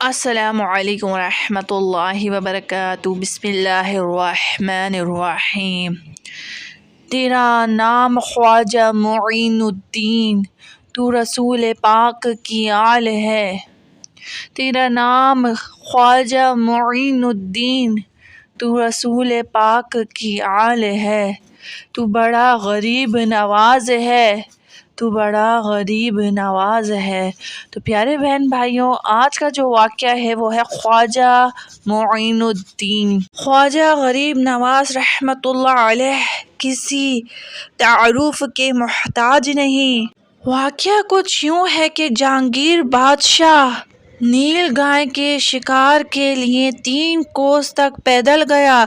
السلام علیکم ورحمۃ اللہ وبرکاتہ۔ بسم اللہ الرحمن الرحیم۔ تیرا نام خواجہ معین الدین، تو رسول پاک کی آل ہے۔ تیرا نام خواجہ معین الدین، تو رسول پاک کی آل ہے۔ تو بڑا غریب نواز ہے، تو بڑا غریب نواز ہے۔ تو پیارے بہن بھائیوں، آج کا جو واقعہ ہے وہ ہے خواجہ معین الدین۔ خواجہ غریب نواز رحمۃ اللہ علیہ کسی تعارف کے محتاج نہیں۔ واقعہ کچھ یوں ہے کہ جہانگیر بادشاہ نیل گائے کے شکار کے لیے 3 کوس تک پیدل گیا،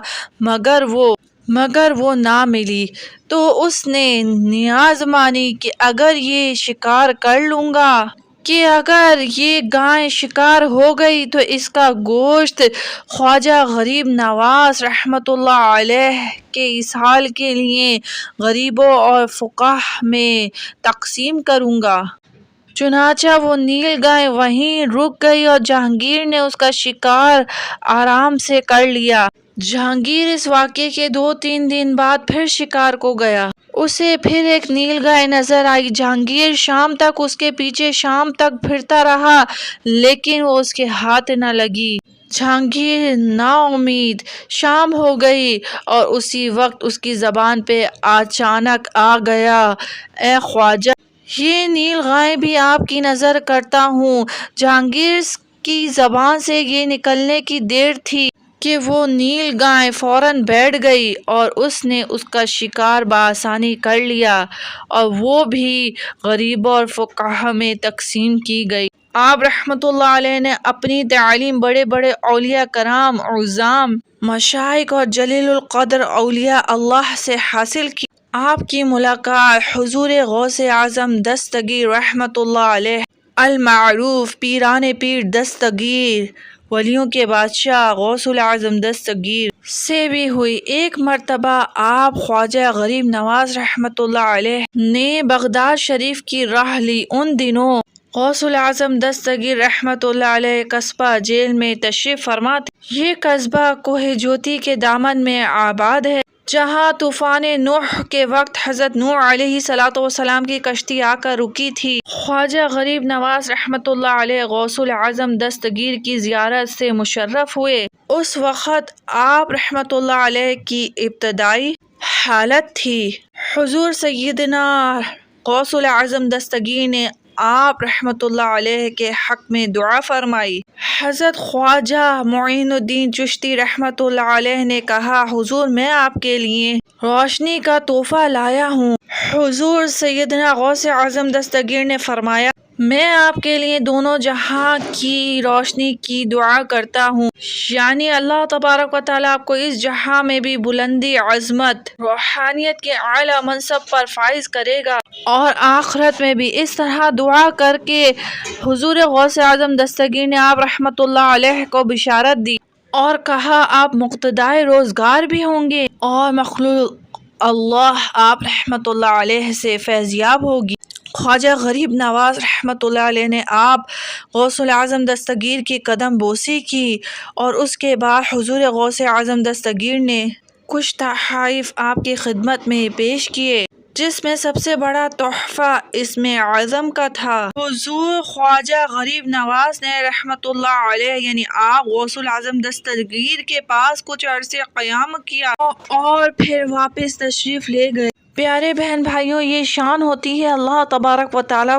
مگر وہ نہ ملی۔ تو اس نے نیاز مانی کہ اگر یہ شکار کر لوں گا، کہ اگر یہ گائے شکار ہو گئی تو اس کا گوشت خواجہ غریب نواز رحمۃ اللہ علیہ کے اسہال کے لیے غریبوں اور فقراء میں تقسیم کروں گا۔ چنانچہ وہ نیل گائے وہیں رک گئی اور جہانگیر نے اس کا شکار آرام سے کر لیا۔ جہانگیر اس واقعے کے 2-3 دن بعد پھر شکار کو گیا۔ اسے پھر ایک نیل گائے نظر آئی۔ جہانگیر شام تک اس کے پیچھے شام تک پھرتا رہا، لیکن وہ اس کے ہاتھ نہ لگی۔ جہانگیر نا امید۔ شام ہو گئی اور اسی وقت اس کی زبان پہ اچانک آ گیا، اے خواجہ! یہ نیل گائے بھی آپ کی نظر کرتا ہوں۔ جہانگیر کی زبان سے یہ نکلنے کی دیر تھی کہ وہ نیل گائے فوراً بیٹھ گئی اور اس نے اس کا شکار بآسانی کر لیا، اور وہ بھی غریبوں اور فقراء میں تقسیم کی گئی۔ آپ رحمۃ اللہ علیہ نے اپنی تعلیم بڑے بڑے اولیاء کرام، عظام، مشائخ اور جلیل القدر اولیاء اللہ سے حاصل کی۔ آپ کی ملاقات حضور غوث اعظم دستگیر رحمۃ اللہ علیہ المعروف پیران پیر دستگیر، ولیوں کے بادشاہ غوث الاعظم دستگیر سے بھی ہوئی۔ ایک مرتبہ آپ خواجہ غریب نواز رحمۃ اللہ علیہ نے بغداد شریف کی راہ لی۔ ان دنوں غوث الاعظم دستگیر رحمۃ اللہ علیہ قصبہ جیل میں تشریف فرما تھے۔ یہ قصبہ کوہ جوتی کے دامن میں آباد ہے، جہاں طوفان نوح کے وقت حضرت نوح علیہ السلام کی کشتی آ کر رکی تھی۔ خواجہ غریب نواز رحمۃ اللہ علیہ غوث الاعظم دستگیر کی زیارت سے مشرف ہوئے۔ اس وقت آپ رحمۃ اللہ علیہ کی ابتدائی حالت تھی۔ حضور سیدنا غوث الاعظم دستگیر نے آپ رحمۃ اللہ علیہ کے حق میں دعا فرمائی۔ حضرت خواجہ معین الدین چشتی رحمۃ اللہ علیہ نے کہا، حضور میں آپ کے لیے روشنی کا تحفہ لایا ہوں۔ حضور سیدنا غوث اعظم دستگیر نے فرمایا، میں آپ کے لیے دونوں جہاں کی روشنی کی دعا کرتا ہوں، یعنی اللہ تبارک و تعالیٰ آپ کو اس جہاں میں بھی بلندی، عظمت، روحانیت کے اعلیٰ منصب پر فائز کرے گا، اور آخرت میں بھی۔ اس طرح دعا کر کے حضور غوث اعظم دستگیر نے آپ رحمۃ اللہ علیہ کو بشارت دی اور کہا، آپ مقتدائے روزگار بھی ہوں گے اور مخلوق اللہ آپ رحمۃ اللہ علیہ سے فیضیاب ہوگی۔ خواجہ غریب نواز رحمۃ اللہ علیہ نے آپ غوث الاعظم دستگیر کی قدم بوسی کی، اور اس کے بعد حضور غوث اعظم دستگیر نے کچھ تحائف آپ کی خدمت میں پیش کیے، جس میں سب سے بڑا تحفہ اسم اعظم کا تھا۔ حضور خواجہ غریب نواز نے رحمۃ اللہ علیہ یعنی آپ غوث الاعظم دستگیر کے پاس کچھ عرصے قیام کیا اور پھر واپس تشریف لے گئے۔ پیارے بہن بھائیوں، یہ شان ہوتی ہے اللہ تبارک و تعالیٰ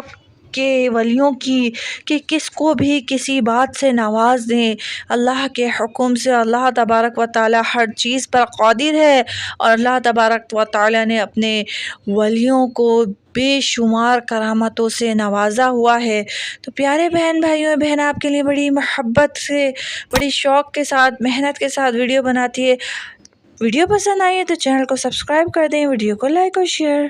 کے ولیوں کی کہ کس کو بھی کسی بات سے نواز دیں۔ اللہ کے حکم سے اللہ تبارک و تعالیٰ ہر چیز پر قادر ہے، اور اللہ تبارک و تعالیٰ نے اپنے ولیوں کو بے شمار کرامتوں سے نوازا ہوا ہے۔ تو پیارے بہن بھائیوں، بہن آپ کے لیے بڑی محبت سے، بڑی شوق کے ساتھ، محنت کے ساتھ ویڈیو بناتی ہے۔ ویڈیو پسند آئی ہے تو چینل کو سبسکرائب کر دیں، ویڈیو کو لائک اور شیئر